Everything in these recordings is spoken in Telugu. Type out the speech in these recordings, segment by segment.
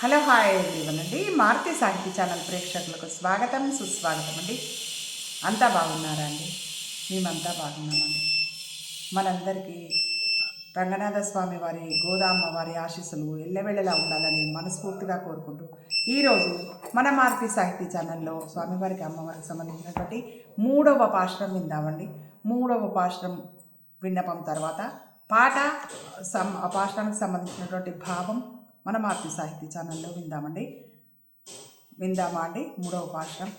హలో హాయ్ ఎవ్రీవన్ అండి. మారుతి సాహితీ ఛానల్ ప్రేక్షకులకు స్వాగతం సుస్వాగతం అండి. అంతా బాగున్నారా అండి? మేమంతా బాగున్నామండి. మనందరికీ రంగనాథ స్వామి వారి గోదామ్మ వారి ఆశీస్సులు ఎల్లవెళ్ళలా ఉండాలని మనస్ఫూర్తిగా కోరుకుంటూ ఈరోజు మన మారుతి సాహితీ ఛానల్లో స్వామివారికి అమ్మవారికి సంబంధించినటువంటి మూడవ పాశ్రం విందామండి. మూడవ పాశ్రం విన్నపం తర్వాత పాట ఆ పాశ్రానికి సంబంధించినటువంటి భావం మన మారుతి సాహితీ ఛానల్లో విందామా అండి. మూడవ పాశ్రం.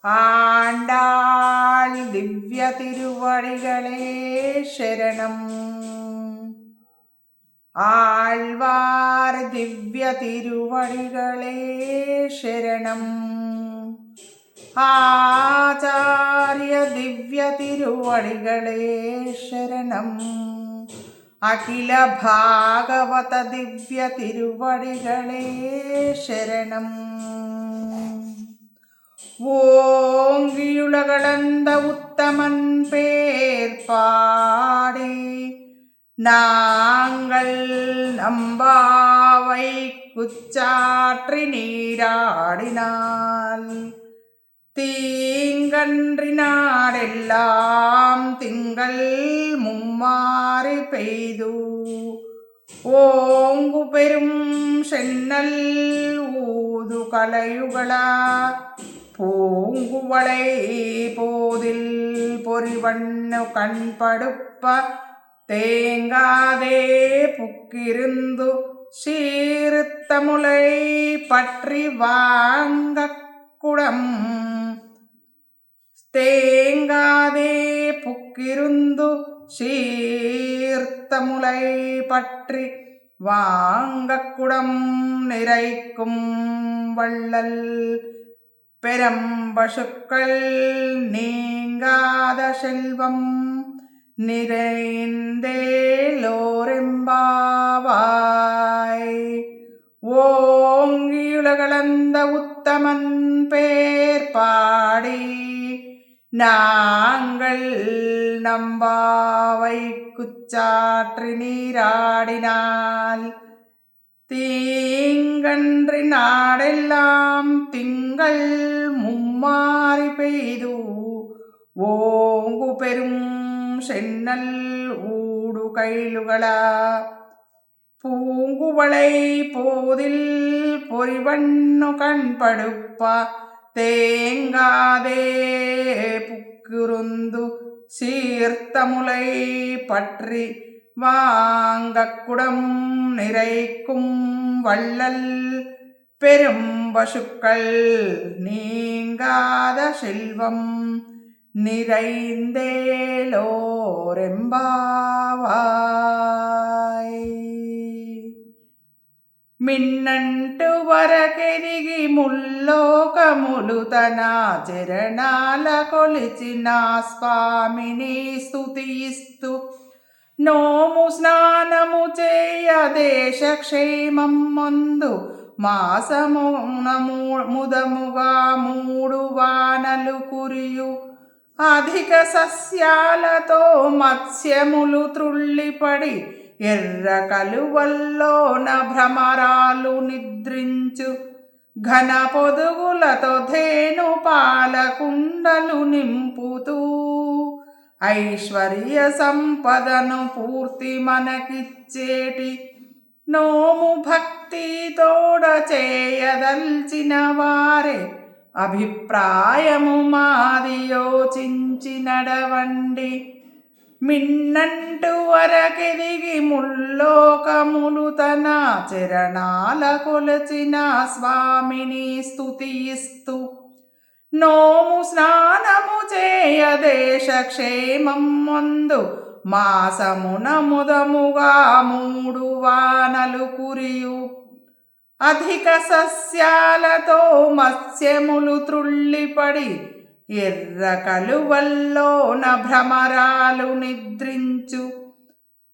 ఆండాళ్ దివ్య తిరువడిగళే శరణం, ఆళ్వార్ దివ్య తిరువడిగళే శరణం, ఆచార్య దివ్య తిరువడిగళే శరణం, అఖిల భాగవత దివ్య తిరువడిగళే శరణం. ஓங்கியுலகளந்த உத்தமன் பேர் பாடி நாங்கள் நம்பாவை குச்சாற்றி நீராடினால் தீங்கன்றினாடெல்லாம் திங்கள் மும்மாறி பெய்து ஓங்கு பெரும் சென்னல் ஊது கலையுகளா பூங்குவளை போதில் பொறிவண்ணு கண்படுப்ப தேங்காதே புக்கிருந்து சீர்த்தமுலை பற்றி வாங்க குடம், தேங்காதே புக்கிருந்து சீர்த்தமுலை பற்றி வாங்கக்குடம் நிறைக்கும் வள்ளல் பெரம்பசுக்கள் நீங்காத செல்வம் நிறைந்தேலோரெம்பாவாய். ஓங்கியுலகளந்த உத்தமன் பேர் பாடி நாங்கள் நம்பாவை குச்சாற்றி நீராடினால் தீங்கன்றி நாடெல்லாம் திங்கள் மும்மாறி பெய்து ஓங்கு பெரும் சென்னல் ஊடு கைலுகள பூங்குவளை போதில் பொறிவண்ணு கண்படுப்ப தேங்காதே புக்குருந்து சீர்த்தமுலை பற்றி வாங்கக்குடம் நிறைக்கும் வள்ளல் பெரும்பசுக்கள் நீங்காத செல்வம் நிறைந்தேலோరెంబావాయ్. మిన్నంటు వరకెదిగి ముల్లోకములు తన చరణాల కొలిచిన స్వామిని స్తుతిస్తూ నోము స్నానము చేయ దేశక్షేమం మందు మాసముదముగా మూడు వానలు కురియు అధిక సస్యాలతో మత్స్యములు త్రుళ్ళిపడి ఎర్ర కలువల్లోన భ్రమరాలు నిద్రించు ఘన పొదుగులతో ధేను పాలకుండలు నింపుతూ ఐశ్వర్య సంపదను పూర్తి మనకిచ్చేటి నోము భక్తి తోడ చేయదల్చిన వారే అభిప్రాయము మాది యోచించి నడవండి. మిన్నంటు వరకెదిగి ముల్లోకములు తన చరణాల కొలచిన స్వామిని స్తుతిస్తూ నోము స్నానము చేయ దేశక్షేమం మందు మాసమున ముదముగా మూడు వానలు కురియు అధిక సస్యాలతో మత్స్యములు త్రుళ్ళిపడి ఎర్ర కలువల్లోన భ్రమరాలు నిద్రించు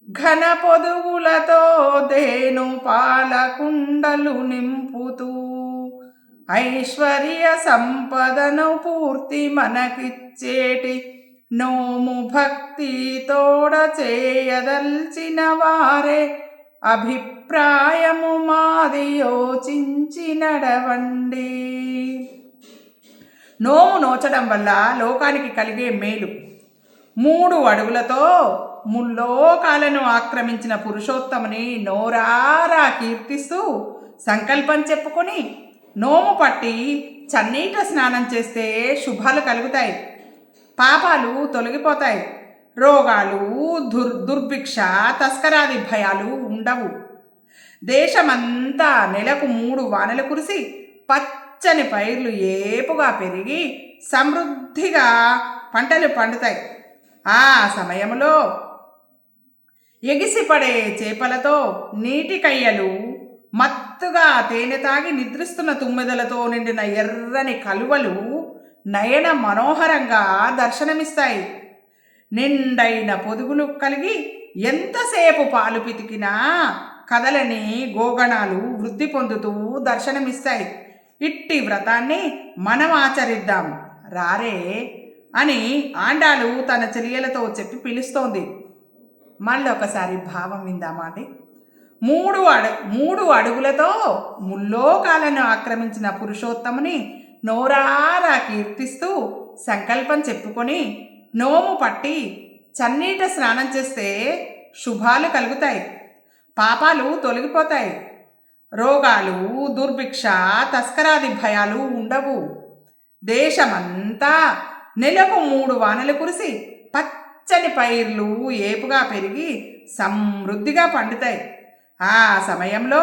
ఘన పొదుగులతో ధేను పాలకుండలు నింపుతూ ఐశ్వర్య సంపదను పూర్తి మనకిచ్చేటి నోము భక్తి తోడ చేయదల్చిన వారే అభిప్రాయము మాది యోచించి నడవండి. నోము నోచడం వల్ల లోకానికి కలిగే మేలు. 3 అడుగులతో ముల్లోకాలను ఆక్రమించిన పురుషోత్తముని నోరారా కీర్తిస్తూ సంకల్పం చెప్పుకొని నోము పట్టి చన్నీట స్నానం చేస్తే శుభాలు కలుగుతాయి, పాపాలు తొలగిపోతాయి, రోగాలు దుర్భిక్ష తస్కరాది భయాలు ఉండవు. దేశమంతా నెలకు 3 వానలు కురిసి పచ్చని పైర్లు ఏపుగా పెరిగి సమృద్ధిగా పంటలు పండుతాయి. ఆ సమయంలో ఎగిసిపడే చేపలతో నీటి కయ్యలు, మత్తుగా తేనె తాగి నిద్రిస్తున్న తుమ్మెదలతో నిండిన ఎర్రని కలువలు నయన మనోహరంగా దర్శనమిస్తాయి. నిండైన పొదుగులు కలిగి ఎంతసేపు పాలు పితికినా కదలని గోగణాలు వృద్ధి పొందుతూ దర్శనమిస్తాయి. ఇట్టి వ్రతాన్ని మనం ఆచరిద్దాం రారే అని ఆండాలు తన చెలియలతో చెప్పి పిలుస్తోంది. మళ్ళీ ఒకసారి భావం విందామా అండి. 3 అడుగులతో ముల్లోకాలను ఆక్రమించిన పురుషోత్తముని నోరారా కీర్తిస్తూ సంకల్పం చెప్పుకొని నోము పట్టి చన్నీట స్నానం చేస్తే శుభాలు కలుగుతాయి, పాపాలు తొలగిపోతాయి, రోగాలు దుర్భిక్ష తస్కరాది భయాలు ఉండవు. దేశమంతా నెలకు 3 వానలు కురిసి పచ్చని పైర్లు ఏపుగా పెరిగి సమృద్ధిగా పండుతాయి. ఆ సమయంలో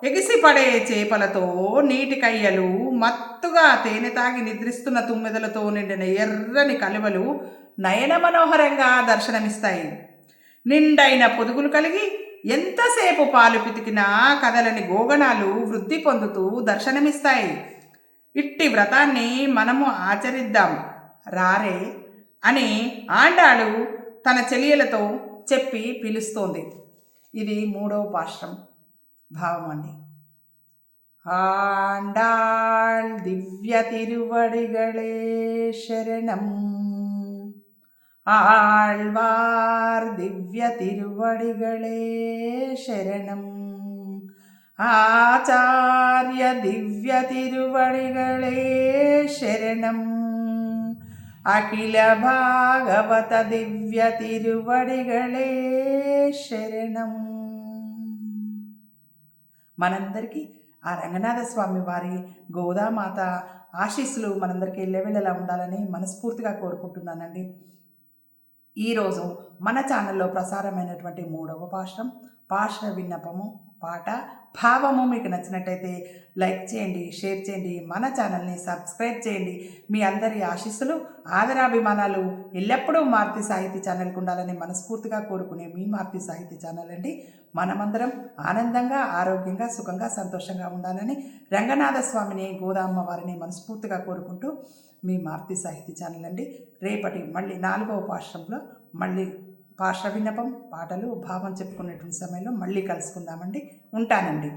ఎగిసిపడే చేపలతో నీటి కయ్యలు, మత్తుగా తేనె తాగి నిద్రిస్తున్న తుమ్మెదలతో నిండిన ఎర్రని కలువలు నయన మనోహరంగా దర్శనమిస్తాయి. నిండైన పొదుగులు కలిగి ఎంతసేపు పాలు పితికినా కదలని గోగణాలు వృద్ధి పొందుతూ దర్శనమిస్తాయి. ఇట్టి వ్రతాన్ని మనము ఆచరిద్దాం రారే అని ఆండాಳು తన చెలియలతో చెప్పి పిలుస్తోంది. ఇది 3వ పాశ్రం భావం అండి. ఆండాళ్ దివ్య తిరువడిగళే శరణం, ఆళ్వార్ దివ్య తిరువడిగళే శరణం, ఆచార్య దివ్య తిరువడిగళే శరణం, అఖిల భాగవత దివ్య తిరువడిగళే శరణం. మనందరికీ ఆ రంగనాథ స్వామి వారి గోదామాత ఆశీస్సులు మనందరికీ ఎల్లవెల్లలా ఉండాలని మనస్ఫూర్తిగా కోరుకుంటున్నానండి. ఈరోజు మన ఛానల్లో ప్రసారమైనటువంటి 3వ పాశ్రం పాశ్ర విన్నపము పాట భావము మీకు నచ్చినట్టయితే లైక్ చేయండి, షేర్ చేయండి, మన ఛానల్ని సబ్స్క్రైబ్ చేయండి. మీ అందరి ఆశీస్సులు ఆదరాభిమానాలు ఎల్లప్పుడూ మారుతి సాహితీ ఛానల్కి ఉండాలని మనస్ఫూర్తిగా కోరుకునే మీ మారుతి సాహితీ ఛానల్ అండి. మనమందరం ఆనందంగా ఆరోగ్యంగా సుఖంగా సంతోషంగా ఉండాలని రంగనాథ స్వామిని గోదామ్మ వారిని మనస్ఫూర్తిగా కోరుకుంటూ మీ మారుతి సాహితీ ఛానల్ అండి. రేపటి మళ్ళీ 4వ పాశ్రంలో మళ్ళీ పార్శ్వ విన్నపం పాటలు భావం చెప్పుకునేటువంటి సమయంలో మళ్ళీ కలుసుకుందామండి. ఉంటానండి.